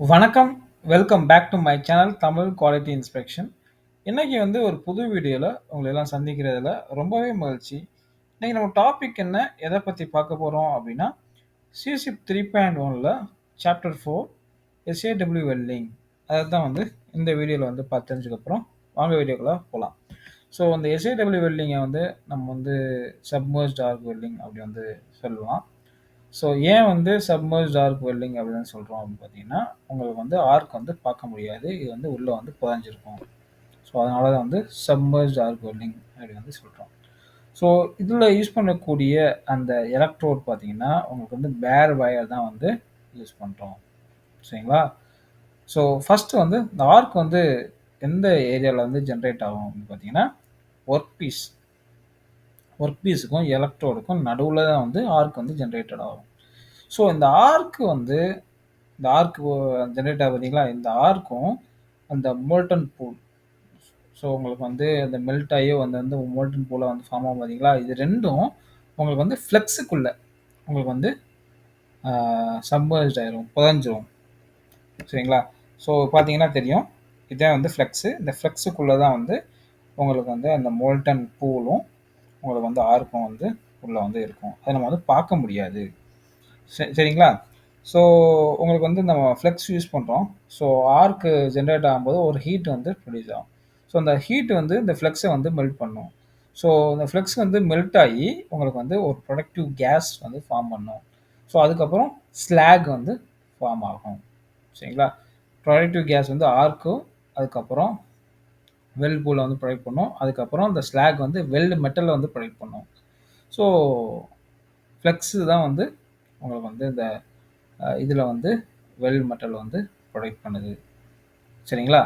வணக்கம். Welcome back to my channel Tamil quality inspection. இன்னைக்கு வந்து ஒரு புது வீடியோல உங்களை எல்லாம் சந்திக்கிறதுல ரொம்பவே மகிழ்ச்சி. இன்னைக்கு நம்ம டாபிக் என்ன, எதை பத்தி பார்க்க போறோம் அப்படின்னா, சிஷிப் 3.1ல சாப்டர் 4 எஸ்ஏடபிள்யூ வெல்டிங். அதை தான் வந்து இந்த வீடியோவில் வந்து பார்த்து தெரிஞ்சுக்கப்புறம் வாங்க வீடியோக்குள்ள போகலாம். ஸோ அந்த எஸ்ஏடபிள்யூ வெல்டிங்கை வந்து நம்ம வந்து சப்மர்ஜ்ட் ஆர்க் வெல்டிங் அப்படி வந்து சொல்லலாம். ஸோ ஏன் வந்து சப்மர்ஜ்ட் ஆர்க் வெல்டிங் அப்படின்னு சொல்கிறோம் அப்படின்னு பார்த்தீங்கன்னா, உங்களுக்கு வந்து ஆர்க் வந்து பார்க்க முடியாது. இது வந்து உள்ளே வந்து புதைஞ்சிருக்கும். ஸோ அதனால தான் வந்து சப்மர்ஜ்ட் ஆர்க் வெல்டிங் அப்படி வந்து சொல்கிறோம். ஸோ இதில் யூஸ் பண்ணக்கூடிய அந்த எலக்ட்ரோட் பார்த்தீங்கன்னா, உங்களுக்கு வந்து பேர் வயர் தான் வந்து யூஸ் பண்ணுறோம். சரிங்களா? ஸோ ஃபஸ்ட்டு வந்து இந்த ஆர்க் வந்து எந்த ஏரியாவில் வந்து ஜென்ரேட் ஆகும் அப்படின்னு பார்த்தீங்கன்னா, ஒர்க் பீஸ் ஒர்க் பீஸுக்கும் எலக்ட்ரோடுக்கும் நடுவில் தான் வந்து ஆர்க் வந்து ஜென்ரேட்டட் ஆகும். ஸோ இந்த ஆர்க் வந்து இந்த ஆர்க் ஜென்ரேட் ஆகுது பார்த்தீங்களா, இந்த ஆர்க்கும் அந்த மோல்டன் பூல். ஸோ உங்களுக்கு வந்து அந்த மெல்ட் ஆகி வந்து மோல்டன் பூலை வந்து ஃபார்ம் ஆகும் பார்த்தீங்களா, இது ரெண்டும் உங்களுக்கு வந்து ஃப்ளெக்ஸுக்குள்ள உங்களுக்கு வந்து சப்மர்ஜ் ஆயிரும், புதஞ்சிரும். சரிங்களா? ஸோ பார்த்தீங்கன்னா தெரியும், இதான் வந்து ஃப்ளெக்ஸு. இந்த ஃப்ளெக்ஸுக்குள்ளே தான் வந்து உங்களுக்கு வந்து அந்த மோல்டன் பூலும் உங்களுக்கு வந்து ஆர்க்கும் வந்து உள்ளே வந்து இருக்கும். அதை நம்ம வந்து பார்க்க முடியாது. சரிங்களா? ஸோ உங்களுக்கு வந்து நம்ம ஃப்ளெக்ஸ் யூஸ் பண்ணுறோம். ஸோ ஆர்க் ஜென்ரேட் ஆகும்போது ஒரு ஹீட் வந்து ப்ரொடியூஸ் ஆகும். ஸோ அந்த ஹீட் வந்து இந்த ஃப்ளெக்ஸை வந்து மெல்ட் பண்ணும். ஸோ இந்த ஃப்ளெக்ஸ் வந்து மெல்ட் ஆகி உங்களுக்கு வந்து ஒரு ப்ரொடக்டிவ் கேஸ் வந்து ஃபார்ம் பண்ணும். ஸோ அதுக்கப்புறம் ஸ்லாக் வந்து ஃபார்ம் ஆகும். சரிங்களா? ப்ரொடக்டிவ் கேஸ் வந்து ஆர்க்கும், அதுக்கப்புறம் வெல்ட் பூலை வந்து ப்ரொவைட் பண்ணும். அதுக்கப்புறம் இந்த ஸ்லாக் வந்து வெல்டு மெட்டலில் வந்து ப்ரொவைட் பண்ணும். ஸோ ஃப்ளெக்ஸு தான் வந்து உங்களுக்கு வந்து இந்த இதில் வந்து வெல்ட் மெட்டல் வந்து ப்ரொடக்ட் பண்ணுது. சரிங்களா?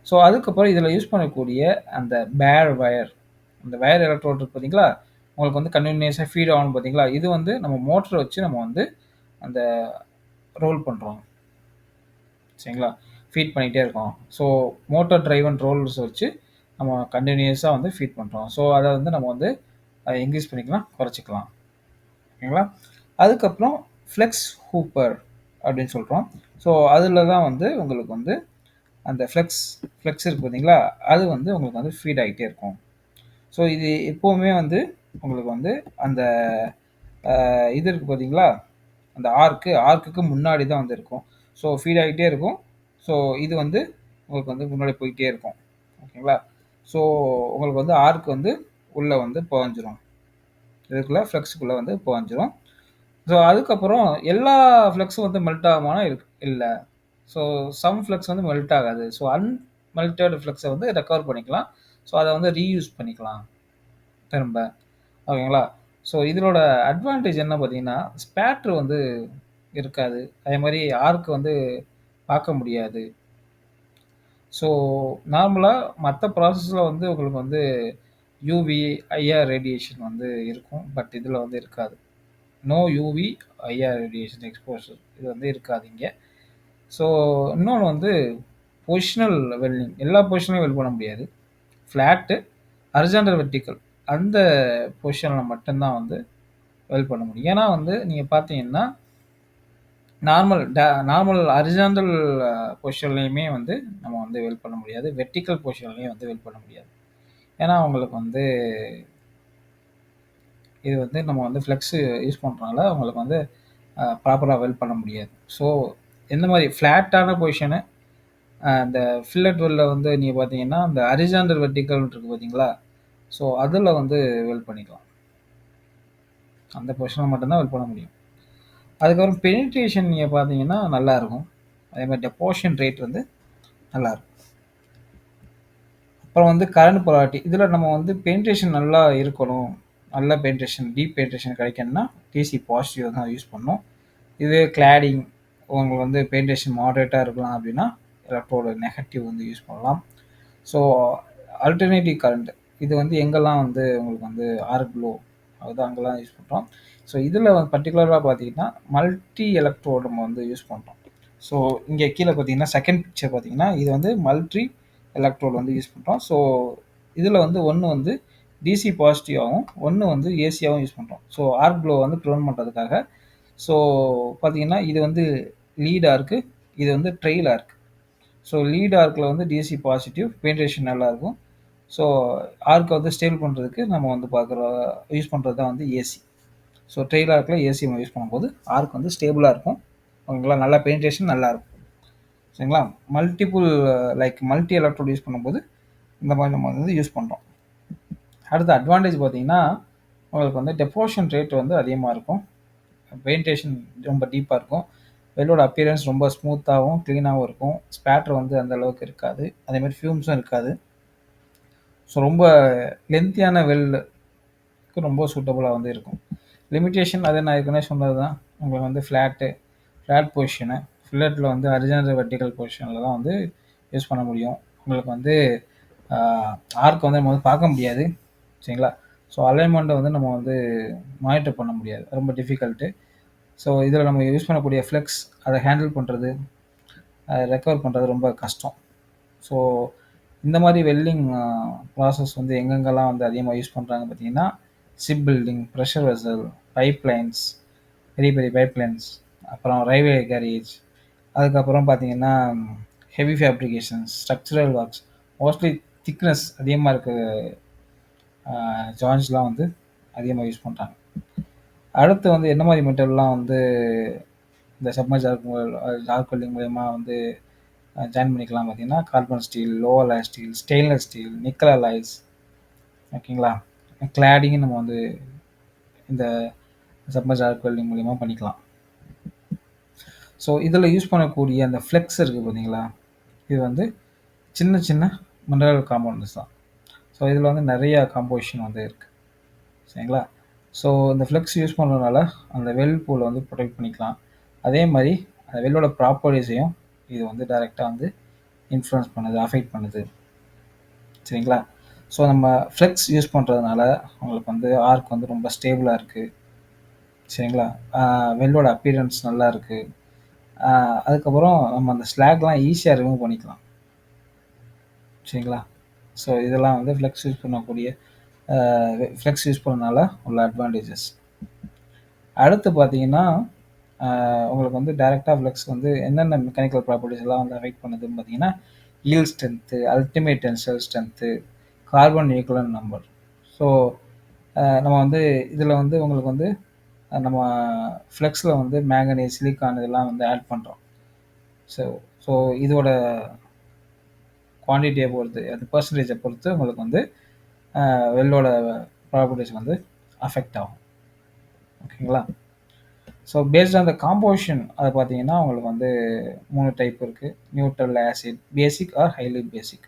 ஸோ அதுக்கப்புறம் இதில் யூஸ் பண்ணக்கூடிய அந்த பேர் வயர், அந்த வயர் எலக்ட்ரோட் இருக்கு பார்த்தீங்களா, உங்களுக்கு வந்து கண்டினியூஸாக ஃபீட் ஆகணும் பார்த்தீங்களா, இது வந்து நம்ம மோட்டரை வச்சு நம்ம வந்து அந்த ரோல் பண்ணுறோம். சரிங்களா? ஃபீட் பண்ணிகிட்டே இருக்கோம். ஸோ மோட்டர் டிரைவன் ரோல்ஸ் வச்சு நம்ம கண்டினியூஸாக வந்து ஃபீட் பண்ணுறோம். ஸோ அதை வந்து நம்ம வந்து இன்க்ரீஸ் பண்ணிக்கலாம், குறைச்சிக்கலாம். ஓகேங்களா? அதுக்கப்புறம் ஃப்ளெக்ஸ் ஹூப்பர் அப்படின்னு சொல்கிறோம். ஸோ அதில் தான் வந்து உங்களுக்கு வந்து அந்த ஃப்ளெக்ஸ் இருக்குது பார்த்தீங்களா, அது வந்து உங்களுக்கு வந்து ஃபீட் ஆகிட்டே இருக்கும். ஸோ இது எப்போவுமே வந்து உங்களுக்கு வந்து அந்த இது இருக்குது பார்த்தீங்களா, அந்த ஆர்க்குக்கு முன்னாடி தான் வந்து இருக்கும். ஸோ ஃபீட் ஆகிட்டே இருக்கும். ஸோ இது வந்து உங்களுக்கு வந்து முன்னாடி போயிட்டே இருக்கும். ஓகேங்களா? ஸோ உங்களுக்கு வந்து ஆர்க் வந்து உள்ளே வந்து புகஞ்சிரும், இதுக்குள்ளே ஃப்ளெக்ஸுக்குள்ளே வந்து புகஞ்சிரும். ஸோ அதுக்கப்புறம் எல்லா ஃப்ளெக்ஸும் வந்து மெல்ட் ஆகுமானா இல்லை. ஸோ சம் ஃப்ளெக்ஸ் வந்து மெல்ட் ஆகாது. ஸோ அன்மெல்டட் ஃப்ளெக்ஸை வந்து ரெக்கவர் பண்ணிக்கலாம். ஸோ அதை வந்து ரீயூஸ் பண்ணிக்கலாம் திரும்ப. ஓகேங்களா? ஸோ இதனோட அட்வான்டேஜ் என்ன பார்த்தீங்கன்னா, ஸ்பேட்ரு வந்து இருக்காது. அதே மாதிரி ஆர்க் வந்து பார்க்க முடியாது. ஸோ நார்மலாக மற்ற ப்ராசஸில் வந்து உங்களுக்கு வந்து யூவி, ஐஆர் ரேடியேஷன் வந்து இருக்கும். பட் இதில் வந்து இருக்காது. No UV, IR radiation exposure இது வந்து இருக்காது இங்கே. ஸோ இன்னொன்று வந்து பொசிஷனல் வெல்டிங், எல்லா பொசிஷனையும் வெல்ட் பண்ண முடியாது. ஃப்ளாட்டு, ஹரிசாண்டல், வெர்டிக்கல் அந்த பொசிஷனில் மட்டும்தான் வந்து வெல்ட் பண்ண முடியும். ஏன்னா வந்து நீங்கள் பார்த்தீங்கன்னா நார்மல் ஹரிசாண்டல் பொசிஷன்லையுமே வந்து நம்ம வந்து வெல்ட் பண்ண முடியாது. வெர்டிக்கல் பொசிஷன்லையும் வந்து வெல்ட் பண்ண முடியாது. ஏன்னா அவங்களுக்கு வந்து இது வந்து நம்ம வந்து ஃப்ளெக்ஸு யூஸ் பண்ணுறனால அவங்களுக்கு வந்து ப்ராப்பராக வெல்ட் பண்ண முடியாது. ஸோ எந்த மாதிரி ஃப்ளாட்டான பொசிஷனு, அந்த ஃபில்லட் வெல்ல வந்து நீங்கள் பார்த்தீங்கன்னா அந்த ஹரிசாண்டல் வெர்டிக்கல் இருக்குது பார்த்தீங்களா, ஸோ அதில் வந்து வெல்ட் பண்ணிக்கலாம். அந்த பொசிஷனில் மட்டும்தான் வெல்ட் பண்ண முடியும். அதுக்கப்புறம் பெனிட்ரேஷன் நீங்கள் பார்த்தீங்கன்னா நல்லாயிருக்கும். அதே மாதிரி டெபோஷன் ரேட் வந்து நல்லாயிருக்கும். அப்புறம் வந்து கரண்ட் பொலாரிட்டி, இதில் நம்ம வந்து பெனிட்ரேஷன் நல்லா இருக்கணும், நல்ல பெனிட்ரேஷன், டீப் பெனிட்ரேஷன் கிடைக்கணும்னா டிசி பாசிட்டிவ் தான் யூஸ் பண்ணணும். இது கிளாடிங் உங்களுக்கு வந்து பெனிட்ரேஷன் மாடரேட்டாக இருக்கலாம் அப்படின்னா எலக்ட்ரோட நெகட்டிவ் வந்து யூஸ் பண்ணலாம். ஸோ ஆல்டர்னேட்டிவ் கரண்ட் இது வந்து எங்கெல்லாம் வந்து உங்களுக்கு வந்து ஆர்க் லோ அதுதான் அங்கெல்லாம் யூஸ் பண்ணுறோம். ஸோ இதில் வந்து பர்டிகுலராக பார்த்தீங்கன்னா மல்டி எலக்ட்ரோடு நம்ம வந்து யூஸ் பண்ணுறோம். ஸோ இங்கே கீழே பார்த்தீங்கன்னா செகண்ட் பிக்சர் பார்த்தீங்கன்னா இது வந்து மல்டி எலக்ட்ரோடு வந்து யூஸ் பண்ணுறோம். ஸோ இதில் வந்து ஒன்று வந்து டிசி பாசிட்டிவாகவும் ஒன்று வந்து ஏசியாகவும் யூஸ் பண்ணுறோம். ஸோ ஆர்க் க்ளோ வந்து ப்ரிவென்ட் பண்ணுறதுக்காக. ஸோ பார்த்தீங்கன்னா இது வந்து லீட் ஆர்க்கு, இது வந்து ட்ரெயில் ஆர்க். ஸோ லீட் ஆர்க்கில் வந்து டிசி பாசிட்டிவ் பெயின்ட்ரேஷன் நல்லாயிருக்கும். ஸோ ஆர்க்கை வந்து ஸ்டேபிள் பண்ணுறதுக்கு நம்ம வந்து யூஸ் பண்ணுறது தான் வந்து ஏசி. ஸோ ட்ரெயில் ஆர்க்கில் ஏசி நம்ம யூஸ் பண்ணும்போது ஆர்க் வந்து ஸ்டேபிளாக இருக்கும். ஓகேங்களா, நல்லா பெயின்ட்ரேஷன் நல்லாயிருக்கும். சரிங்களா, மல்டிபிள் மல்டி எலக்ட்ரோட் யூஸ் பண்ணும்போது இந்த மாதிரி நம்ம வந்து யூஸ் பண்ணுறோம். அடுத்த அட்வான்டேஜ் பார்த்தீங்கன்னா உங்களுக்கு வந்து டெபோஷன் ரேட் வந்து அதிகமாக இருக்கும். பெயின்டேஷன் ரொம்ப டீப்பாக இருக்கும். வெள்ளோட அப்பியரன்ஸ் ரொம்ப ஸ்மூத்தாகவும் க்ளீனாகவும் இருக்கும். ஸ்பேட்டர் வந்து அந்த அளவுக்கு இருக்காது. அதேமாதிரி ஃபியூம்ஸும் இருக்காது. ஸோ ரொம்ப லென்த்தியான வெல்லுக்கு ரொம்ப சூட்டபுளாக வந்து இருக்கும். லிமிட்டேஷன் அதை நான் ஏற்கனவே சொன்னது தான். உங்களுக்கு வந்து ஃப்ளாட் பொசிஷனு ஃபில்லட்டில் வந்து ஹரிசாண்டல் வெர்டிக்கல் பொசிஷனில் தான் வந்து யூஸ் பண்ண முடியும். உங்களுக்கு வந்து ஆர்க் வந்து நம்ம வந்து பார்க்க முடியாது. சரிங்களா, ஸோ அலைன்மெண்ட்டை வந்து நம்ம வந்து மானிட்டர் பண்ண முடியாது, ரொம்ப டிஃபிகல்ட்டு. ஸோ இதில் நம்ம யூஸ் பண்ணக்கூடிய ஃப்ளெக்ஸ் அதை ஹேண்டில் பண்ணுறது, அதை ரெக்கவர் பண்ணுறது ரொம்ப கஷ்டம். ஸோ இந்த மாதிரி வெல்டிங் ப்ராசஸ் வந்து எங்கெங்கெல்லாம் வந்து அதிகமாக யூஸ் பண்ணுறாங்க பார்த்தீங்கன்னா, ship building, pressure vessel, pipelines, பெரிய பெரிய பைப்லைன்ஸ், அப்புறம் ரயில்வே கேரேஜ், அதுக்கப்புறம் பார்த்தீங்கன்னா heavy fabrications, structural works, mostly thickness அதிகமாக இருக்க ஜாயின்ஸ்லாம் வந்து அதிகமாக யூஸ் பண்ணுறாங்க. அடுத்து வந்து என்ன மாதிரி மெட்டீரியல்லாம் வந்து இந்த சப்மர்ஜ் ஆர்க் வெல்டிங் மூலயமா வந்து ஜாயின் பண்ணிக்கலாம் பார்த்தீங்கன்னா, carbon steel, low alloy steel, stainless steel, nickel alloys, ஓகேங்களா, கிளாடிங் நம்ம வந்து இந்த சப்மர்ஜ் ஆர்க் வெல்டிங் மூலயமா பண்ணிக்கலாம். ஸோ இதில் யூஸ் பண்ணக்கூடிய அந்த ஃப்ளெக்ஸ் இருக்குது பார்த்தீங்களா, இது வந்து சின்ன சின்ன மினரல் காம்பவுண்ட்ஸ் தான். ஸோ இதில் வந்து நிறையா காம்போசிஷன் வந்து இருக்குது. சரிங்களா, ஸோ இந்த ஃப்ளெக்ஸ் யூஸ் பண்ணுறதுனால அந்த வெல் பூலை வந்து ப்ரொடெக்ட் பண்ணிக்கலாம். அதே மாதிரி அந்த வெல்லோட ப்ராப்பர்ட்டிஸையும் இது வந்து டைரெக்டாக வந்து இன்ஃப்ளூயன்ஸ் பண்ணுது, அஃபெக்ட் பண்ணுது. சரிங்களா, ஸோ நம்ம ஃப்ளெக்ஸ் யூஸ் பண்ணுறதுனால உங்களுக்கு வந்து ஆர்க் வந்து ரொம்ப ஸ்டேபிளாக இருக்குது. சரிங்களா, வெல்லோட அப்பியரன்ஸ் நல்லா இருக்குது. அதுக்கப்புறம் நம்ம அந்த ஸ்லாக்லாம் ஈஸியாக ரிமூவ் பண்ணிக்கலாம். சரிங்களா, ஸோ இதெல்லாம் வந்து ஃப்ளெக்ஸ் யூஸ் பண்ணக்கூடிய ஃப்ளெக்ஸ் யூஸ் பண்ணனால உள்ள அட்வான்டேஜஸ். அடுத்து பார்த்தீங்கன்னா உங்களுக்கு வந்து டைரெக்டாக ஃப்ளெக்ஸ் வந்து என்னென்ன மெக்கானிக்கல் ப்ராப்பர்ட்டிஸ் எல்லாம் வந்து அஃபெக்ட் பண்ணுதுன்னு பார்த்தீங்கன்னா, yield strength, ultimate tensile strength, carbon nuclear number. So நம்ம வந்து இதில் வந்து உங்களுக்கு வந்து நம்ம ஃப்ளெக்ஸில் வந்து மேங்கனீஸ், சிலிக்கான் இதெல்லாம் வந்து ஆட் பண்ணுறோம். ஸோ ஸோ இதோட குவான்டிட்டியை பொறுத்து, அது பர்சன்டேஜை பொறுத்து உங்களுக்கு வந்து வெல்லோட ப்ராப்பர்ட்டிஸ் வந்து அஃபெக்ட் ஆகும். ஓகேங்களா, so based on the composition அதை பார்த்தீங்கன்னா உங்களுக்கு வந்து 3 டைப் இருக்குது. Neutral, acid, basic or highly basic.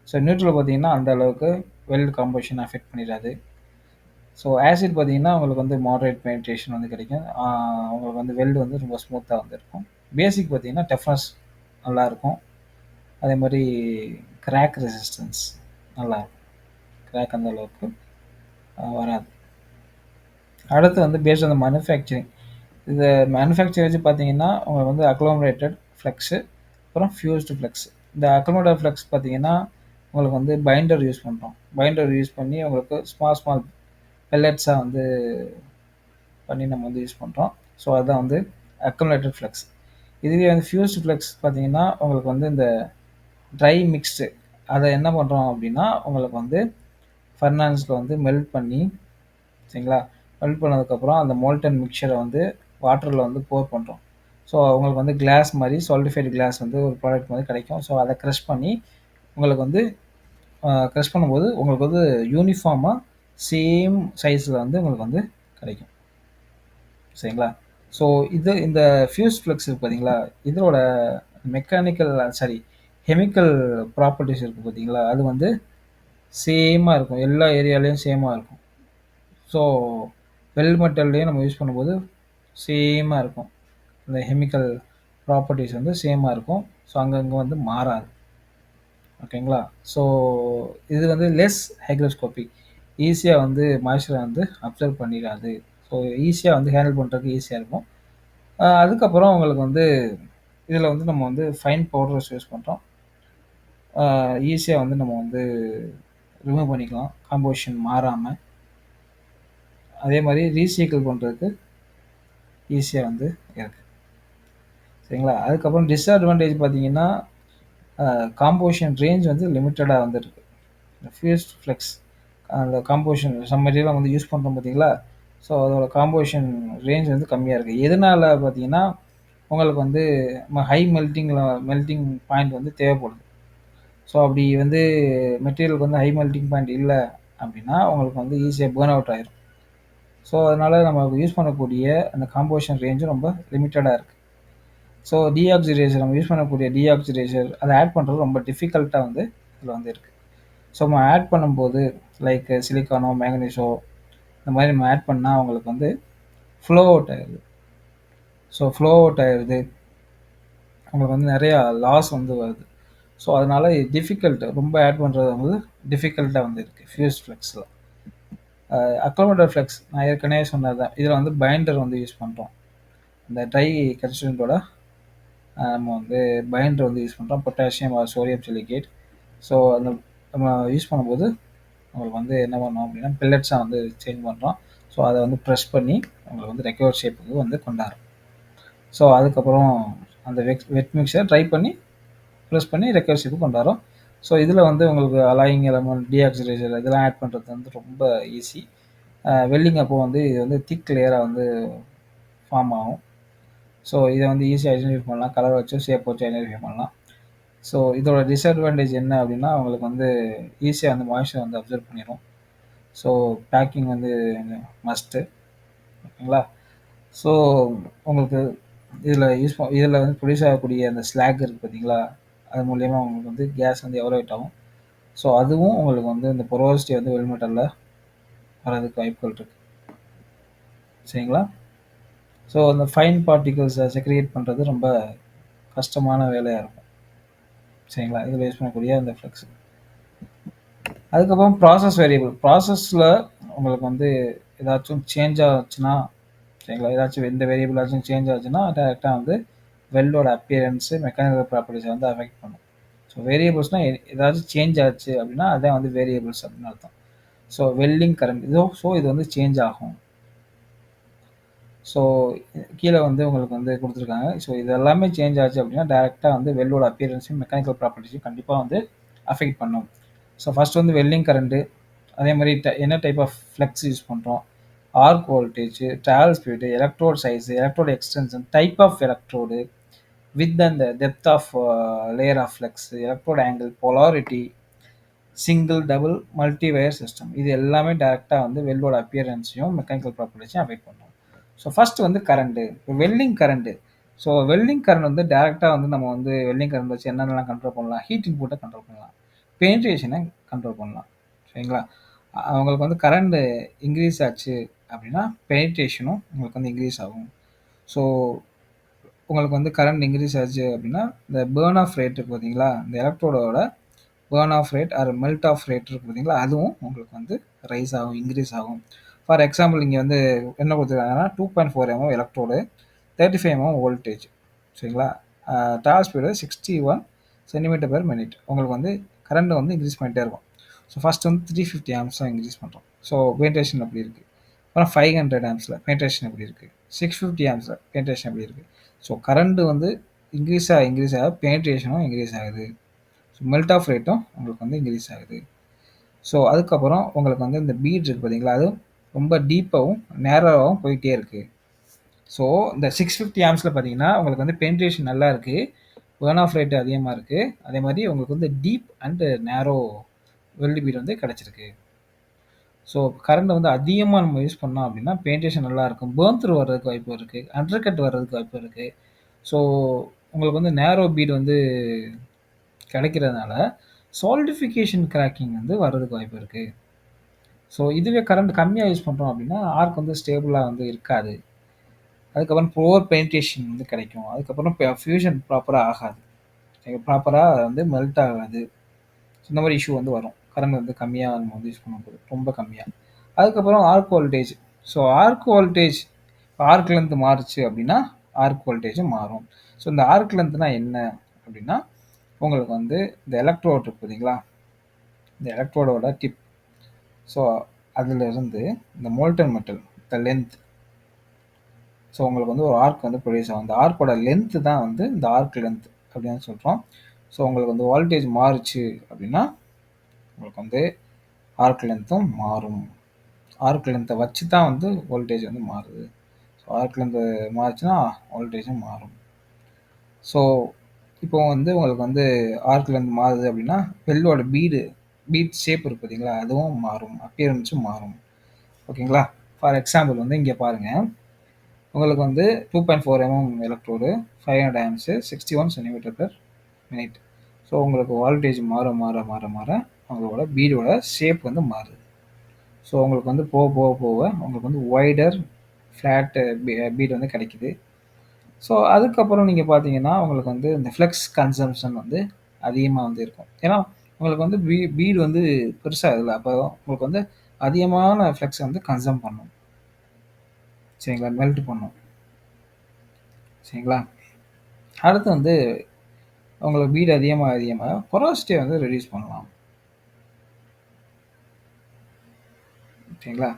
So neutral பார்த்தீங்கன்னா அந்த அளவுக்கு வெல்ட் காம்போசிஷன் அஃபெக்ட் பண்ணிடாது. ஸோ ஆசிட் பார்த்தீங்கன்னா உங்களுக்கு வந்து மாடரேட் பெனிட்ரேஷன் வந்து கிடைக்கும். உங்களுக்கு வந்து வெல்டு வந்து ரொம்ப ஸ்மூத்தாக வந்து இருக்கும். பேசிக் பார்த்தீங்கன்னா டஃப்னஸ் நல்லாயிருக்கும். அதே மாதிரி கிராக் ரெசிஸ்டன்ஸ் நல்லாயிருக்கும். கிராக் அந்த அளவுக்கு வராது. அடுத்து வந்து பேஸ்ட் ஆன் த மேனுஃபேக்சரிங், இது மேனுஃபேக்சர் வச்சு பார்த்தீங்கன்னா உங்களுக்கு வந்து அக்ளோமரேட்டட் ஃப்ளெக்ஸு, அப்புறம் ஃபியூஸ்டு ஃப்ளெக்ஸ். இந்த அக்ளோமரேட்டட் ஃப்ளெக்ஸ் பார்த்தீங்கன்னா உங்களுக்கு வந்து பைண்டர் யூஸ் பண்ணுறோம். பைண்டர் யூஸ் பண்ணி உங்களுக்கு ஸ்மால் பெல்லட்ஸாக வந்து பண்ணி நம்ம வந்து யூஸ் பண்ணுறோம். ஸோ அதுதான் வந்து அக்ளோமரேட்டட் ஃப்ளெக்ஸ். இதுவே வந்து ஃபியூஸ்டு ஃப்ளெக்ஸ் பார்த்தீங்கன்னா உங்களுக்கு வந்து இந்த ட்ரை மிக்ஸ்டு அதை என்ன பண்ணுறோம் அப்படின்னா உங்களுக்கு வந்து ஃபர்னான்ஸில் வந்து மெல்ட் பண்ணி, சரிங்களா, மெல்ட் பண்ணதுக்கப்புறம் அந்த மோல்டன் மிக்சரை வந்து வாட்டரில் வந்து போர் பண்ணுறோம். ஸோ உங்களுக்கு வந்து கிளாஸ் மாதிரி சாலிடிஃபைடு கிளாஸ் வந்து ஒரு ப்ராடக்ட் மாதிரி கிடைக்கும். ஸோ அதை க்ரஷ் பண்ணி உங்களுக்கு வந்து க்ரஷ் பண்ணும்போது உங்களுக்கு வந்து யூனிஃபார்மாக சேம் சைஸில் வந்து உங்களுக்கு வந்து கிடைக்கும். சரிங்களா, ஸோ இந்த ஃபியூஸ் ஃப்ளெக்ஸ் இருக்குது பார்த்தீங்களா, இதோட மெக்கானிக்கல் கெமிக்கல் ப்ராப்பர்ட்டிஸ் இருக்குது பார்த்தீங்களா, அது வந்து சேமாக இருக்கும், எல்லா ஏரியாலேயும் சேமாக இருக்கும். ஸோ வெல் மெட்டல்லையும் நம்ம யூஸ் பண்ணும்போது சேமாக இருக்கும். இந்த கெமிக்கல் ப்ராப்பர்ட்டிஸ் வந்து சேமாக இருக்கும். ஸோ அங்கங்கே வந்து மாறாது. ஓகேங்களா, ஸோ இது வந்து லெஸ் ஹைக்ரோஸ்கோபிக், ஈஸியாக வந்து மாய்ஸ்சரை வந்து அப்சர்வ் பண்ணிடாது. ஸோ ஈஸியாக வந்து ஹேண்டில் பண்ணுறதுக்கு ஈஸியாக இருக்கும். அதுக்கப்புறம் உங்களுக்கு வந்து இதில் வந்து நம்ம வந்து ஃபைன் பவுடர்ஸ் யூஸ் பண்ணுறோம். ஈஸியாக வந்து நம்ம வந்து ரிமூவ் பண்ணிக்கலாம் காம்போசிஷன் மாறாமல். அதே மாதிரி ரீசைக்கிள் பண்ணுறதுக்கு ஈஸியாக வந்து இருக்குது. சரிங்களா? அதுக்கப்புறம் டிஸ்அட்வான்டேஜ் பார்த்தீங்கன்னா, காம்போசிஷன் ரேஞ்ச் வந்து லிமிட்டடா வந்து இருக்கு. இந்த ஃபியூஸ்ட் ஃப்ளெக்ஸ் அந்த காம்போசிஷன் சம் மெட்டீரியல்லாம் வந்து யூஸ் பண்ணுறோம் பார்த்தீங்களா? ஸோ அதோட காம்போசிஷன் ரேஞ்ச் வந்து கம்மியா இருக்கு. எதனால பார்த்தீங்கன்னா, உங்களுக்கு வந்து ஹை மெல்ட்டிங் பாயிண்ட் வந்து தேவைப்படுது. ஸோ அப்படி வந்து மெட்டீரியலுக்கு வந்து ஹை மெல்ட்டிங் பாயிண்ட் இல்ல அப்படின்னா, உங்களுக்கு வந்து ஈஸியா பர்ன் அவுட் ஆயிரும். ஸோ அதனால நம்ம யூஸ் பண்ணக்கூடிய அந்த காம்போசிஷன் ரேஞ்சும் ரொம்ப லிமிட்டடா இருக்கு. ஸோ டீஆக்சிடைசர் நம்ம யூஸ் பண்ணக்கூடிய டீஆக்சிடைசர் அத ஆட் பண்றது ரொம்ப டிஃபிகல்ட்டா வந்து இதுல வந்து இருக்கு. ஸோ நம்ம ஆட் பண்ணும்போது லைக் சிலிக்கானோ, மேங்கனீஸோ இந்த மாரி நம்ம ஆட் பண்ணா உங்களுக்கு வந்து ஃப்ளோ அவுட் ஆயிருது. ஸோ ஃப்ளோ அவுட் ஆயிருது. உங்களுக்கு வந்து நெறையா லாஸ் வந்து வருது. ஸோ அதனால டிஃபிகல்ட் ரொம்ப ஆட் பண்றது வந்து டிஃபிகல்ட்டா வந்து இருக்கு ஃபியூஸ் ஃப்ளெக்ஸ்ல. அக்ரோமேட்டர் ஃப்ளெக்ஸ் நான் ஏற்கனவே சொன்னது தான். இதுல வந்து பைண்டர் வந்து யூஸ் பண்றோம். இந்த ட்ரை கன்ஸ்டிட்யூயன்ட்டோட நம்ம வந்து பைண்டர் வந்து யூஸ் பண்றோம். Potassium or sodium silicate. So அந்த நம்ம யூஸ் பண்ணும்போது உங்களுக்கு வந்து என்ன பண்ணோம் அப்படின்னா, பெல்லட்ஸா வந்து சேஞ்ச் பண்றோம். ஸோ அத வந்து பிரஸ் பண்ணி உங்களுக்கு வந்து ரெக்வயர்ட் ஷேப்புக்கு வந்து கொண்டாரும். ஸோ அதுக்கப்புறம் அந்த வெட் மிக்ஸர ட்ரை பண்ணி பிரஸ் பண்ணி ரெக்வயர்ட் ஷேப்புக்கு கொண்டாரும். ஸோ இதுல வந்து உங்களுக்கு அலாயிங் எலமெண்ட், டீஆக்சிடைசர் இதெல்லாம் ஆட் பண்றது வந்து ரொம்ப ஈஸி. வெல்டிங் அப்போ வந்து இது வந்து திக் லேயரா வந்து ஃபார்ம் ஆகும். ஸோ இத வந்து ஈஸியா ஐடென்டிஃபை பண்ணலாம். கலர் வச்சோ, ஷேப் வச்சோ ஐடென்டிஃபை பண்ணலாம். ஸோ இதோட டிஸ்அட்வான்டேஜ் என்ன அப்படின்னா, உங்களுக்கு வந்து ஈஸியா அந்த மாய்ஸ்சர் வந்து அப்சர்வ் பண்ணிரும். ஸோ பேக்கிங் வந்து மஸ்ட்டு. ஓகேங்களா? ஸோ உங்களுக்கு இதுல வந்து ப்ரொடியூஸ் ஆகக்கூடிய அந்த ஸ்லாக் இருக்கு பார்த்தீங்களா? அது மூலியமா உங்களுக்கு வந்து கேஸ் வந்து எவாலுவேட் ஆகும். ஸோ அதுவும் உங்களுக்கு வந்து இந்த போரோசிட்டி வந்து வெல் மெட்டல்ல வரதுக்கு வாய்ப்புகள் இருக்கு. சரிங்களா? ஸோ அந்த ஃபைன் பார்ட்டிகிள்ஸ செக்ரிகேட் பண்றது ரொம்ப கஷ்டமான வேலையா இருக்கும். சரிங்களா? இதுல யூஸ் பண்ணக்கூடிய அந்த ஃப்ளக்ஸ். அதுக்கப்புறம் ப்ராசஸ் வேரியபிள். ப்ராசஸ்ல உங்களுக்கு வந்து ஏதாச்சும் சேஞ்ச் ஆச்சுன்னா, சரிங்களா? ஏதாச்சும் எந்த வேரியபிளாச்சும் சேஞ்ச் ஆச்சுன்னா, டைரக்ட்டா வந்து வெல்டோட அப்பியரன்ஸ், மெக்கானிக்கல் ப்ராப்பர்ட்டீஸ வந்து அஃபெக்ட் பண்ணும். ஸோ வேரியபிள்ஸ்னா ஏதாச்சும் சேஞ்ச் ஆச்சு அப்படின்னா, அதான் வந்து வேரியபிள்ஸ் அப்படின்னு அர்த்தம். ஸோ வெல்டிங் கரண்ட் இது வந்து சேஞ்ச் ஆகும். ஸோ கீழ வந்து உங்களுக்கு வந்து குடுத்துருக்காங்க. ஸோ இது எல்லாமே சேஞ்ச் ஆச்சு அப்படின்னா, டைரக்ட்டா வந்து வெல்லோட அப்பியரன்ஸையும், மெக்கானிக்கல் ப்ராப்பர்ட்டீஸையும் கண்டிப்பா வந்து அஃபெக்ட் பண்ணும். ஸோ ஃபர்ஸ்ட் வந்து வெல்டிங் கரண்ட், அதே மாரி என்ன டைப் ஆஃப் ஃப்ளக்ஸ் யூஸ் பண்றோம், arc voltage, travel speed, electrode size, electrode extension, type of electrode, width and depth of layer of flux, electrode angle, polarity, single, double, multi wire system. இது எல்லாமே டைரக்ட்டா வந்து வெல்லோட அப்பியரன்ஸையும், மெக்கானிக்கல் ப்ராப்பர்ட்டீஸையும் affect பண்ணும். So first வந்து கரண்ட். இப்போ welding current. So welding current வந்து டைரக்ட்டா வந்து நம்ம வந்து வெல்டிங் கரண்ட் வச்சு என்னென்னலாம் கண்ட்ரோல் பண்ணலாம்? ஹீட் இன்புட்ட கண்ட்ரோல் பண்ணலாம். பெனிட்ரேஷன கண்ட்ரோல் பண்ணலாம். சரிங்களா? உங்களுக்கு வந்து கரண்ட் இன்கிரீஸ் ஆச்சு அப்படின்னா, பெனிட்ரேஷனும் உங்களுக்கு வந்து இன்கிரீஸ் ஆகும். ஸோ உங்களுக்கு வந்து கரண்ட் இன்கிரீஸ் ஆச்சு அப்படின்னா, இந்த பர்ன் ஆஃப் ரேட் இருக்கு பார்த்தீங்களா? இந்த எலக்ட்ரோடோட burn off rate or melt off rate இருக்கு பார்த்தீங்களா? அதுவும் உங்களுக்கு வந்து ரைஸ் ஆகும், இன்கிரீஸ் ஆகும். ஃபார் எக்ஸாம்பிள் இங்க வந்து என்ன குடுத்துருக்காங்கன்னா, 2.4 எம்எம் எலக்ட்ரோடு, 35 எம்எம் வோல்டேஜ். சரிங்களா? டார்க் ஸ்பீடு 61 சென்டிமீட்டர் பெர் மினிட். உங்களுக்கு வந்து கரண்ட் வந்து இன்கிரீஸ் பண்ணிட்டே இருக்கும். ஸோ ஃபர்ஸ்ட் வந்து 350 ஆம்ப்ஸா இன்கிரீஸ் பண்றோம். ஸோ பெனிட்ரேஷன் அப்படி இருக்கு. அப்புறம் 500 ஆம்ப்ஸ்ல பெனிட்ரேஷன் எப்படி இருக்கு? 650 ஆம்ப்ஸ்ல பெனிட்ரேஷன் எப்படி இருக்கு? ஸோ கரண்ட் வந்து இன்கிரீஸ் ஆக பெனிட்ரேஷனும் இன்கிரீஸ் ஆகுது. மெல்ட் ஆஃப் ரேட்டும் உங்களுக்கு வந்து இன்க்ரீஸ் ஆகுது. ஸோ அதுக்கப்புறம் உங்களுக்கு வந்து இந்த பீட் இருக்கு பார்த்தீங்களா? அது ரொம்ப டீப்பாவும், நேரோவாவும் போயிட்டே இருக்கு. ஸோ இந்த 650 ஆம்ப்ஸ்ல பார்த்தீங்கன்னா, உங்களுக்கு வந்து பெனிட்ரேஷன் நல்லா இருக்கு. பர்ன் ஆஃப் ரேட் அதிகமா இருக்கு. அதே மாரி உங்களுக்கு வந்து deep and narrow weld bead வந்து கிடைச்சிருக்கு. ஸோ கரண்ட் வந்து அதிகமா நம்ம யூஸ் பண்ணோம் அப்படின்னா, பெனிட்ரேஷன் நல்லா இருக்கும். பர்ன் த்ரூ வர்றதுக்கு வாய்ப்பு இருக்கு. அண்டர் கட் வர்றதுக்கு வாய்ப்பு இருக்கு. ஸோ உங்களுக்கு வந்து நேரோ பீட் வந்து கிடைக்கிறதுனால, சாலிடிஃபிகேஷன் கிராக்கிங் வந்து வர்றதுக்கு வாய்ப்பு இருக்கு. ஸோ இதுவே கரண்ட் கம்மியா யூஸ் பண்றோம் அப்படின்னா, ஆர்க் வந்து ஸ்டேபிளா வந்து இருக்காது. அதுக்கப்புறம் புவர் பெனிட்ரேஷன் வந்து கிடைக்கும். அதுக்கப்புறம் ஃபியூஷன் ப்ராப்பரா ஆகாது. ப்ராப்பரா வந்து மெல்ட் ஆகாது. இந்த மாரி இஷ்யூ வந்து வரும். கரண்ட் வந்து கம்மியா நம்ம வந்து யூஸ் பண்ணும்போது, ரொம்ப கம்மியா. அதுக்கப்புறம் arc voltage. So arc voltage arc length மாறுச்சு அப்படின்னா, ஆர்க் வோல்டேஜும் மாறும். ஸோ இந்த ஆர்க் லென்த்னா என்ன அப்படின்னா, உங்களுக்கு வந்து இந்த எலக்ட்ரோட் இருக்கு பார்த்தீங்களா? இந்த எலக்ட்ரோடோட டிப். ஸோ அதிலிருந்து இந்த molten metal, the length so உங்களுக்கு வந்து ஒரு ஆர்க் வந்து ப்ரொடியூஸ் ஆகும். அந்த ஆர்க்கோட லென்த்து தான் வந்து இந்த ஆர்க் லென்த் அப்படின்னு சொல்கிறோம். ஸோ உங்களுக்கு வந்து வோல்டேஜ் மாறுச்சு அப்படின்னா உங்களுக்கு வந்து ஆர்க் லென்த்தும் மாறும். ஆர்க் லென்த்தை வச்சு தான் வந்து வோல்டேஜ் வந்து மாறுது. ஸோ ஆர்க் லென்த்து மாறுச்சுன்னா வோல்டேஜும் மாறும். ஸோ இப்போ வந்து உங்களுக்கு வந்து ஆர்க் லென்த் மாறுது அப்படின்னா பெல்லோட பீட் ஷேப் இருக்குது பார்த்தீங்களா, அதுவும் மாறும், அப்பியரன்ஸும் மாறும். ஓகேங்களா? ஃபார் எக்ஸாம்பிள் வந்து இங்கே பாருங்கள், உங்களுக்கு வந்து 2.4 electrode 500 amps 61 centimetre per minute. So உங்களுக்கு வோல்டேஜ் மாற மாற மாற மாற உங்களோட பீடோட ஷேப் வந்து மாறுது. ஸோ உங்களுக்கு வந்து போக போக போக உங்களுக்கு வந்து ஒய்டர் ஃப்ளாட்டு பீட் வந்து கிடைக்குது. ஸோ அதுக்கப்புறம் நீங்கள் பார்த்தீங்கன்னா உங்களுக்கு வந்து இந்த ஃப்ளெக்ஸ் கன்சம்ஷன் வந்து அதிகமாக வந்து இருக்கும். ஏன்னா உங்களுக்கு வந்து பீடு வந்து பெருசாகுதுல்ல, அப்போ உங்களுக்கு வந்து அதிகமான ஃப்ளெக்ஸ் வந்து கன்சம் பண்ணும். சரிங்களா? மெல்ட் பண்ணும். சரிங்களா? அடுத்து வந்து உங்களுக்கு பீடு அதிகமாக அதிகமாக பொரோசிட்டியை வந்து ரெடியூஸ் பண்ணலாம். சரிங்களா?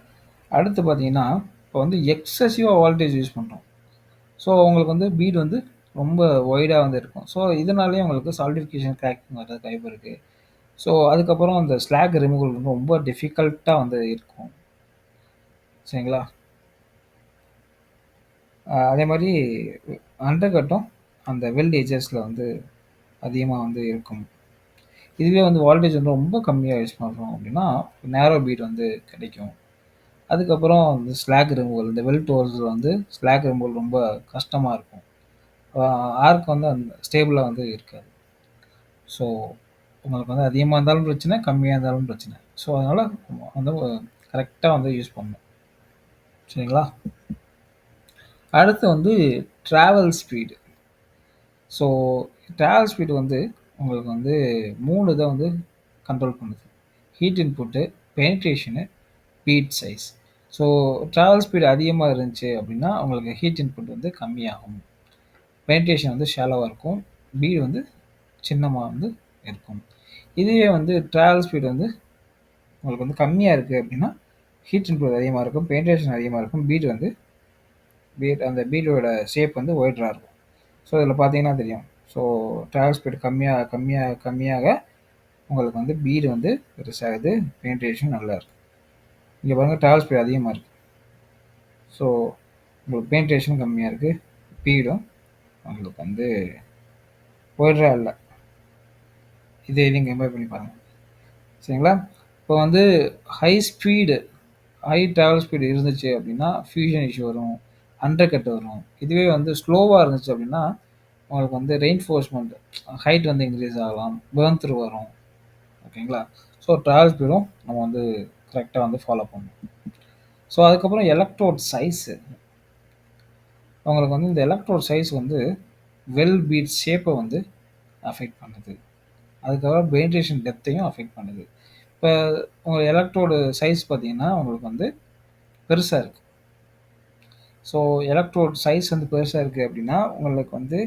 அடுத்து பார்த்தீங்கன்னா, இப்போ வந்து எக்ஸசிவாக வோல்டேஜ் யூஸ் பண்ணுறோம். ஸோ உங்களுக்கு வந்து பீட் வந்து ரொம்ப ஒய்டாக வந்து இருக்கும். ஸோ இதனாலேயே உங்களுக்கு சாலிடிஃபிகேஷன் கிராக்கிங் வர்றதுக்கு வாய்ப்பு இருக்குது. ஸோ அதுக்கப்புறம் அந்த ஸ்லாக் ரிமூவல் வந்து ரொம்ப டிஃபிகல்ட்டாக வந்து இருக்கும். சரிங்களா? அதே மாதிரி அண்டர் கட்டும் அந்த வெல்ட் ஏஜஸில் வந்து அதிகமாக வந்து இருக்கும். இதுவே வந்து வோல்டேஜ் வந்து ரொம்ப கம்மியாக யூஸ் பண்ணுறோம் அப்படின்னா நேரோ பீட் வந்து கிடைக்கும். அதுக்கப்புறம் இந்த ஸ்லாக் ரிமூவல், இந்த வெல்ட் ஹோல்ஸில் வந்து ஸ்லாக் ரிமூவல் ரொம்ப கஷ்டமாக இருக்கும். ஆர்க் வந்து அந்த ஸ்டேபிளாக வந்து இருக்காது. ஸோ உங்களுக்கு வந்து அதிகமாக இருந்தாலும் பிரச்சனை, கம்மியாக இருந்தாலும் பிரச்சனை. ஸோ அதனால் வந்து கரெக்டாக வந்து யூஸ் பண்ணணும். சரிங்களா? அடுத்து வந்து travel speed. So travel speed வந்து உங்களுக்கு வந்து 3 இதை வந்து கண்ட்ரோல் பண்ணுது. Heat input, penetration, bead size. So travel speed அதிகமாக இருந்துச்சு அப்படின்னா உங்களுக்கு ஹீட் இன்புட் வந்து கம்மியாகும். பெனிட்ரேஷன் வந்து ஷாலோவாக இருக்கும். பீடு வந்து சின்னமாக வந்து இருக்கும். இதுவே வந்து ட்ராவல் ஸ்பீடு வந்து உங்களுக்கு வந்து கம்மியாக இருக்குது அப்படின்னா ஹீட் இன்புட் அதிகமாக இருக்கும், பெனிட்ரேஷன் அதிகமாக இருக்கும், அந்த பீடோட ஷேப் வந்து ஒய்டராக இருக்கும். ஸோ இதில் பார்த்தீங்கன்னா தெரியும். ஸோ ட்ராவல் ஸ்பீடு கம்மியாக கம்மியாக கம்மியாக உங்களுக்கு வந்து பீடு வந்து பெருசாகுது, பெனிட்ரேஷன் நல்லா இருக்கும். இங்கே பாருங்கள், ட்ராவல் ஸ்பீடு அதிகமாக இருக்குது. ஸோ உங்களுக்கு பெனிட்ரேஷன் கம்மியாக இருக்குது, பீடும் உங்களுக்கு வந்து ஒய்டராக இல்லை. இதை நீங்கள் கம்பேர் பண்ணி பாருங்கள். சரிங்களா? இப்போ வந்து ஹை ட்ராவல் ஸ்பீடு இருந்துச்சு அப்படின்னா ஃபியூஷன் இஷ்யூ வரும், அண்டர் கட் வரும். இதுவே வந்து ஸ்லோவாக இருந்துச்சு அப்படின்னா உங்களுக்கு வந்து ரெயின்ஃபோர்ஸ்மெண்ட் ஹைட் வந்து இன்க்ரீஸ் ஆகலாம், பேர்ன் த்ரூ வரும். ஓகேங்களா? ஸோ ட்ராவல் ஸ்பீடும் நம்ம வந்து கரெக்டாக வந்து ஃபாலோ பண்ணணும். ஸோ அதுக்கப்புறம் எலக்ட்ரோட் சைஸு. உங்களுக்கு வந்து இந்த எலக்ட்ரோட் சைஸ் வந்து வெல் பீட் ஷேப்பை வந்து அஃபெக்ட் பண்ணுது. அதுக்கப்புறம் பெனிட்ரேஷன் டெப்த்தையும் அஃபெக்ட் பண்ணுது. இப்போ உங்கள் எலக்ட்ரோடு சைஸ் பார்த்தீங்கன்னா உங்களுக்கு வந்து பெருசாக இருக்குது. ஸோ எலக்ட்ரோட் சைஸ் வந்து பெருசாக இருக்குது அப்படின்னா உங்களுக்கு வந்து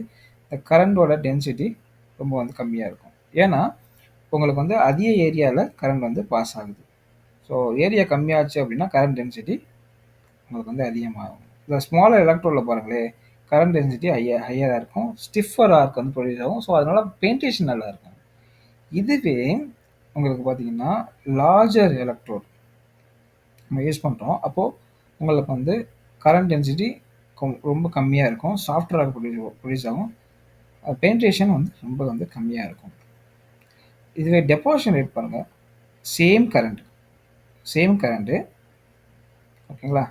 இந்த கரண்டோட டென்சிட்டி ரொம்ப வந்து கம்மியாக இருக்கும். ஏன்னா உங்களுக்கு வந்து அதிக ஏரியாவில் கரண்ட் வந்து பாஸ் ஆகுது. ஸோ ஏரியா கம்மியாச்சு அப்படின்னா கரண்ட் டென்சிட்டி உங்களுக்கு வந்து அதிகமாகும். இந்த ஸ்மாலர் எலக்ட்ரோடில் பாருங்களேன், கரண்ட் டென்சிட்டி ஹையராக இருக்கும், ஸ்டிஃபர் ஆர்க் வந்து ப்ரொடியூஸ் ஆகும். ஸோ அதனால் பெயிண்டேஷன் நல்லா இருக்கும். இதுவே உங்களுக்கு பார்த்தீங்கன்னா லார்ஜர் எலக்ட்ரோட் நம்ம யூஸ் பண்ணுறோம், அப்போது உங்களுக்கு வந்து கரண்ட் டென்சிட்டி ரொம்ப கம்மியாக இருக்கும், சாஃப்ட்வேர் ப்ரொடியூஸ் ஆகும், பெயிண்டேஷன் வந்து ரொம்ப வந்து கம்மியாக இருக்கும். இதுவே டெபாசிஷன் ரேட் பாருங்கள், சேம் கரண்ட்டு ஓகேங்களா,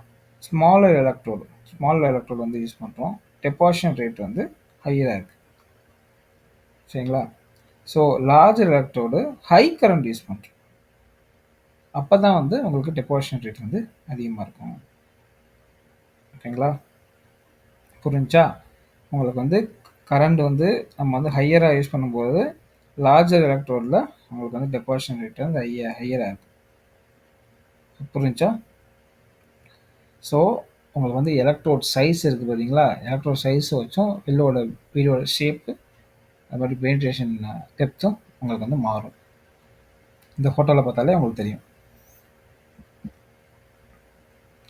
ஸ்மாலர் எலக்ட்ரோடு வந்து யூஸ் பண்ணுறோம், டெபாசிஷன் ரேட் வந்து ஹையராக இருக்குது. சரிங்களா? So larger electrode high current use பண்ணுறோம், அப்போ தான் வந்து உங்களுக்கு டெபாசிஷன் ரேட் வந்து அதிகமாக இருக்கும். ஓகேங்களா? புரிஞ்சா? உங்களுக்கு வந்து கரண்ட் வந்து நம்ம வந்து ஹையராக யூஸ் பண்ணும்போது லார்ஜர் எலக்ட்ரோடில் உங்களுக்கு வந்து டெபாசிஷன் ரேட் வந்து ஹையராக இருக்கும். புரிஞ்சா? ஸோ உங்களுக்கு வந்து எலக்ட்ரோட் சைஸ் இருக்குது பார்த்தீங்களா, எலக்ட்ரோட் சைஸ் வச்சும் பீடோட ஷேப்பு அது மாதிரி பெனிட்ரேஷன் டெப்த்தும் உங்களுக்கு வந்து மாறும். இந்த ஃபோட்டோவில் பார்த்தாலே உங்களுக்கு தெரியும்.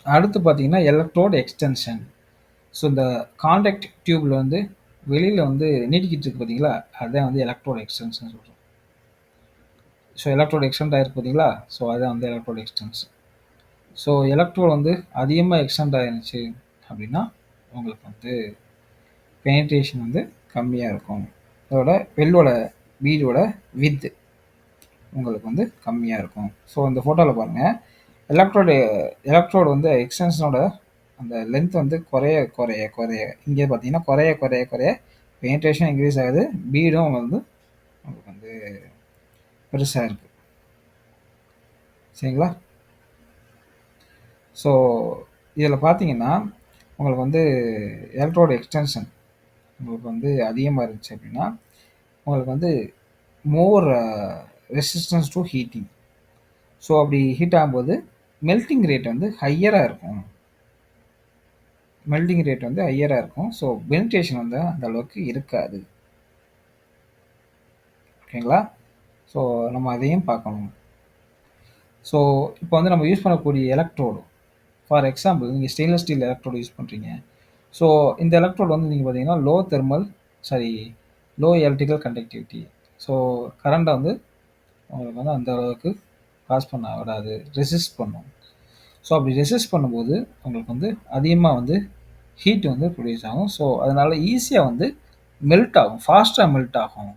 அடுத்து பார்த்தீங்கன்னா எலக்ட்ரோட் எக்ஸ்டென்ஷன். ஸோ இந்த கான்டாக்ட் டியூப்ல வந்து வெளியில வந்து நீட்டிக்கிட்டு இருக்கு பார்த்தீங்களா? அதான் வந்து எலக்ட்ரோட் எக்ஸ்டென்ஷன் சொல்றோம். ஸோ எலக்ட்ரோட் எக்ஸ்டெண்ட் ஆயிருக்கு பார்த்தீங்களா? ஸோ அதான் வந்து எலக்ட்ரோட் எக்ஸ்டென்ஷன். ஸோ எலக்ட்ரோட் வந்து அதிகமா எக்ஸ்டெண்ட் ஆயிருந்துச்சு அப்படின்னா, உங்களுக்கு வந்து பெனிட்ரேஷன் வந்து கம்மியா இருக்கும். அதோட வெல்லோட பீடோட விட்த் உங்களுக்கு வந்து கம்மியா இருக்கும். ஸோ இந்த ஃபோட்டோல பாருங்க. எலக்ட்ரோடு எலக்ட்ரோடு வந்து எக்ஸ்டென்ஷனோட அந்த லென்த் வந்து குறைய இங்கே பார்த்தீங்கன்னா குறைய பெனிட்ரேஷன் இன்க்ரீஸ் ஆகுது. பீடும் வந்து உங்களுக்கு வந்து பெருசா இருக்கு. சரிங்களா? ஸோ இதில பார்த்தீங்கன்னா, உங்களுக்கு வந்து எலக்ட்ரோடு எக்ஸ்டென்ஷன் உங்களுக்கு வந்து அதிகமா இருந்துச்சு அப்படின்னா, உங்களுக்கு வந்து மோர் ரெசிஸ்டன்ஸ் டூ ஹீட்டிங். ஸோ அப்படி ஹீட் ஆகும்போது மெல்டிங் ரேட் வந்து ஹையரா இருக்கும். மெல்டிங் ரேட் வந்து ஹையரா இருக்கும். ஸோ பெனிட்ரேஷன் வந்து அந்த அளவுக்கு இருக்காது. ஓகேங்களா? ஸோ நம்ம அதையும் பார்க்கணும். ஸோ இப்போ வந்து நம்ம யூஸ் பண்ணக்கூடிய எலக்ட்ரோடு ஃபார் எக்ஸாம்பிள் நீங்க ஸ்டெயின்லெஸ் ஸ்டீல் எலக்ட்ரோடு யூஸ் பண்றீங்க. ஸோ இந்த எலக்ட்ரோடு வந்து நீங்க பார்த்தீங்கன்னா, sorry low electrical conductivity. So கரண்ட்ட வந்து உங்களுக்கு வந்து அந்த அளவுக்கு பாஸ் பண்ண விடாது. ரெசிஸ்ட் பண்ணும். ஸோ அப்படி ரெசிஸ்ட் பண்ணும்போது உங்களுக்கு வந்து அதிகமா வந்து ஹீட் வந்து ப்ரொடியூஸ் ஆகும். ஸோ அதனால ஈஸியா வந்து மெல்ட் ஆகும். ஃபாஸ்ட்டா மெல்ட் ஆகும்.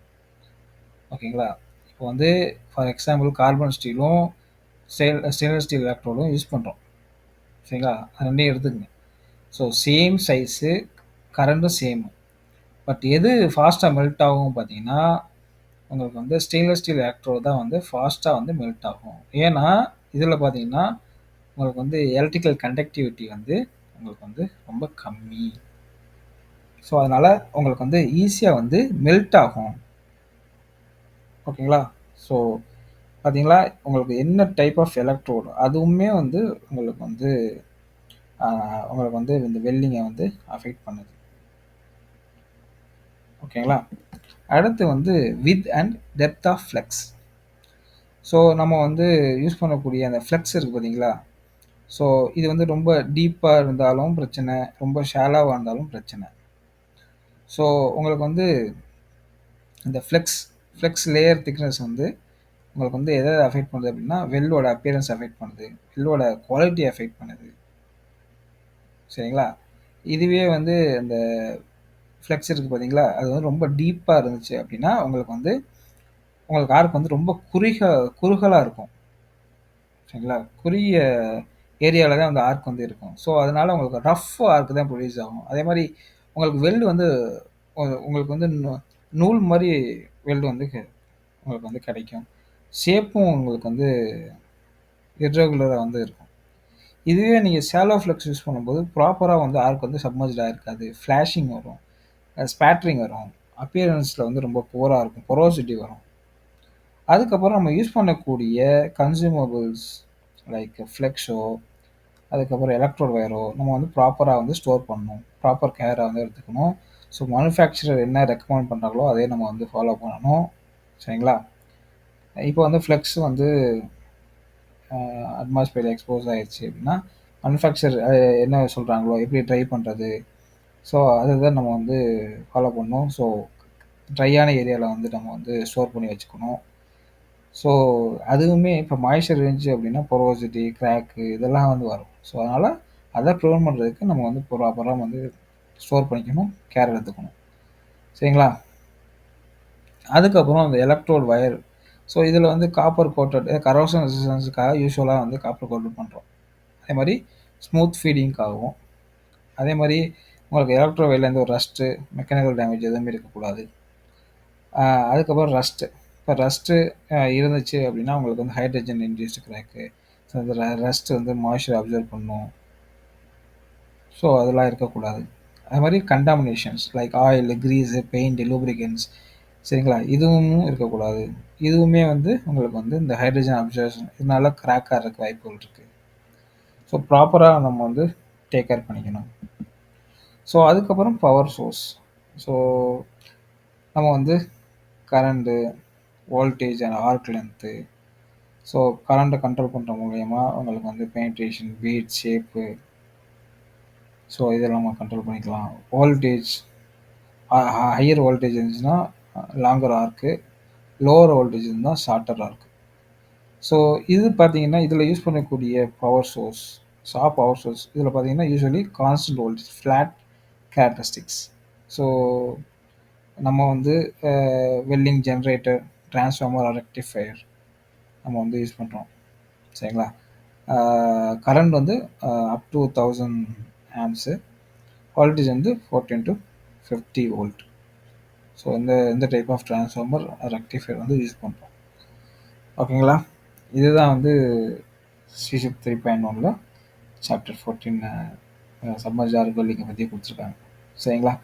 ஓகேங்களா? இப்போ வந்து ஃபார் எக்ஸாம்பிள் கார்பன் ஸ்டீலும், ஸ்டெயின்லெஸ் ஸ்டீல் எலக்ட்ரோடும் யூஸ் பண்றோம். சரிங்களா? அது 2யும் எடுத்துக்கங்க. ஸோ சேம் சைஸு, கரண்ட்டும் சேம். பட் எது ஃபாஸ்ட்டா மெல்ட் ஆகும் பார்த்தீங்கன்னா, உங்களுக்கு வந்து ஸ்டெயின்லெஸ் ஸ்டீல் எலக்ட்ரோடு தான் வந்து ஃபாஸ்ட்டா வந்து மெல்ட் ஆகும். ஏன்னா, இதில பார்த்தீங்கன்னா, உங்களுக்கு வந்து எலக்ட்ரிக்கல் கண்டக்டிவிட்டி வந்து உங்களுக்கு வந்து ரொம்ப கம்மி. ஸோ அதனால உங்களுக்கு வந்து ஈஸியா வந்து மெல்ட் ஆகும். ஓகேங்களா? ஸோ பார்த்தீங்களா, உங்களுக்கு என்ன டைப் ஆஃப் எலக்ட்ரோடு அதுவுமே வந்து உங்களுக்கு வந்து ஆ உங்களுக்கு வந்து இந்த வெல்டிங்க வந்து அஃபெக்ட் பண்ணுது. ஓகேங்களா? அடுத்து வந்து width and depth of flex. So நம்ம வந்து யூஸ் பண்ணக்கூடிய அந்த ஃப்ளெக்ஸ் இருக்கு பார்த்தீங்களா? ஸோ இது வந்து ரொம்ப டீப்பா இருந்தாலும் பிரச்சனை, ரொம்ப ஷாலோவா இருந்தாலும் பிரச்சனை. ஸோ உங்களுக்கு வந்து இந்த ஃப்ளெக்ஸ் லேயர் திக்னஸ் வந்து உங்களுக்கு வந்து எத அஃபெக்ட் பண்ணுது அப்படின்னா, வெல்லோட அப்பியரன்ஸ் அஃபெக்ட் பண்ணுது. வெல்லோட குவாலிட்டிய அஃபெக்ட் பண்ணுது. சரிங்களா? இதுவே வந்து அந்த ஃப்ளெக்ஸ் இருக்கு பார்த்தீங்களா? அது வந்து ரொம்ப டீப்பா இருந்துச்சு அப்படின்னா, உங்களுக்கு ஆர்க் வந்து ரொம்ப குறுகலா இருக்கும். சரிங்களா? குறுகிய ஏரியால தான் அந்த ஆர்க் வந்து இருக்கும். ஸோ, அதனால உங்களுக்கு ரஃப் ஆர்க் தான் ப்ரொடியூஸ் ஆகும். அதேமாரி உங்களுக்கு வெல்டு வந்து உங்களுக்கு வந்து நூல் மாரி வெல்டு வந்து உங்களுக்கு வந்து கிடைக்கும். ஷேப்பும் உங்களுக்கு வந்து இர்ரெகுலரா வந்து இருக்கும். இதுவே நீங்க ஷாலோ ஃப்ளெக்ஸ் யூஸ் பண்ணும்போது, ப்ராப்பரா வந்து ஆர்க் வந்து சப்மர்ஜ்டு ஆயிருக்காது. ஃபிளாஷிங் வரும். ஸ்பேட்டரிங் வரும். அப்பியரன்ஸ்ல வந்து ரொம்ப புவரா இருக்கும். பொரோசிட்டி வரும். அதுக்கப்புறம் நம்ம யூஸ் பண்ணக்கூடிய கன்சூமபிள்ஸ் லைக் ஃப்ளெக்ஸோ, அதுக்கப்புறம் எலக்ட்ரோட் வயரோ நம்ம வந்து ப்ராப்பரா வந்து ஸ்டோர் பண்ணணும். ப்ராப்பர் கேரா வந்து எடுத்துக்கணும். ஸோ மேனுஃபேக்சரர் என்ன ரெக்கமெண்ட் பண்றாங்களோ, அதே நம்ம வந்து ஃபாலோ பண்ணணும். சரிங்களா? இப்போ வந்து ஃப்ளெக்ஸ் வந்து அட்மாஸ்பியர்ல எக்ஸ்போஸ் ஆயிருச்சு அப்படின்னா, மேனுஃபேக்சரர் என்ன சொல்றாங்களோ, எப்படி ட்ரை பண்றது? ஸோ அதுதான் நம்ம வந்து ஃபாலோ பண்ணணும். ஸோ ட்ரையான ஏரியால வந்து நம்ம வந்து ஸ்டோர் பண்ணி வச்சுக்கணும். ஸோ அதுவுமே இப்போ மாய்ஸ்சர் இருந்துச்சு அப்படின்னா, பொரோசிட்டி, கிராக்கு இதெல்லாம் வந்து வரும். ஸோ அதனால அத ப்ரிவென்ட் பண்றதுக்கு நம்ம வந்து ப்ராப்பரா வந்து ஸ்டோர் பண்ணிக்கணும். கேர் எடுத்துக்கணும். சரிங்களா? அதுக்கப்புறம் அந்த எலக்ட்ரோட் வயர். ஸோ இதில வந்து காப்பர் கோட்டட் கரோஷன் ரெசிஸ்டன்ஸ்க்காக யூசுவலா வந்து காப்பர் கோட்டட் பண்றோம். அதேமாரி ஸ்மூத் ஃபீடிங்க்காகவும், அதேமாரி உங்களுக்கு எலக்ட்ரோ வயர்ல எந்த ஒரு ரஸ்ட்டு, மெக்கானிக்கல் டேமேஜ் எதுவுமே இருக்கக்கூடாது. அ அதுக்கப்புறம் ரஸ்ட்டு. இப்ப ரஸ்ட்டு இருந்துச்சு அப்படின்னா, உங்களுக்கு வந்து ஹைட்ரஜன் இன்டியூஸ்டு கிராக்கு. ஸோ அந்த ரஸ்ட் வந்து மாய்ஸ்சர் அப்சர்வ் பண்ணும். ஸோ அதெல்லாம் இருக்கக்கூடாது. அது மாரி contaminations like oil, grease, paint, lubricants சரிங்களா? இதுவும் இருக்கக்கூடாது. இதுவுமே வந்து உங்களுக்கு வந்து இந்த ஹைட்ரஜன் அப்சர்வேஷன் இதனால கிராக் ஆகுறதுக்கு வாய்ப்புகள் இருக்கு. ஸோ ப்ராப்பரா நம்ம வந்து டேக் கேர் பண்ணிக்கணும். ஸோ அதுக்கப்புறம் பவர் சோர்ஸ். ஸோ நம்ம வந்து current, voltage and arc length so கரண்ட்ட கண்ட்ரோல் பண்ற மூலியமா உங்களுக்கு வந்து பெனிட்ரேஷன், பீட், ஷேப்பு ஸோ இதெல்லாம் நம்ம கண்ட்ரோல் பண்ணிக்கலாம். வோல்டேஜ் ஹையர் வோல்டேஜ் இருந்துச்சுன்னா லாங்கர் ஆர்க்கு, லோவர் வோல்டேஜ் இருந்தால் ஷார்ட்டர் ஆர்க்கு. ஸோ இது பார்த்தீங்கன்னா, இதில யூஸ் பண்ணக்கூடிய பவர் சோர்ஸ், பவர் சோர்ஸ் இதில பார்த்தீங்கன்னா, usually constant voltage, flat characteristics. So நம்ம வந்து வெல்டிங் ஜெனரேட்டர், டிரான்ஸ்ஃபார்மர், ரெக்டிஃபையர் நம்ம வந்து யூஸ் பண்ணுறோம். சரிங்களா? கரண்ட் வந்து அப் டூ 1000 ஆம்ப்ஸு. வோல்டேஜ் வந்து 14 to 50 வோல்ட். ஸோ இந்த டைப் ஆஃப் டிரான்ஸ்ஃபார்மர், ரெக்டிஃபையர் வந்து யூஸ் பண்ணுறோம். ஓகேங்களா? இதுதான் வந்து சிஷிப் 3.1ல சாப்டர் 14 சம்மர் வெல்டிங்கை பற்றி கொடுத்துருக்காங்க. சரிங்களா?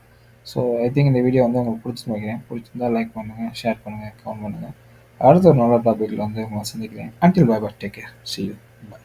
ஸோ ஐ திங்க் இந்த வீடியோ வந்து உங்களுக்கு பிடிச்சின்னு வைக்கிறேன். பிடிச்சிருந்தா லைக் பண்ணுங்கள், ஷேர் பண்ணுங்கள், கமெண்ட் பண்ணுங்கள். அடுத்த ஒரு நல்ல டாப்பிக்கில் வந்து உங்களை சந்திக்கிறேன். Until bye bye, take care, see you, bye.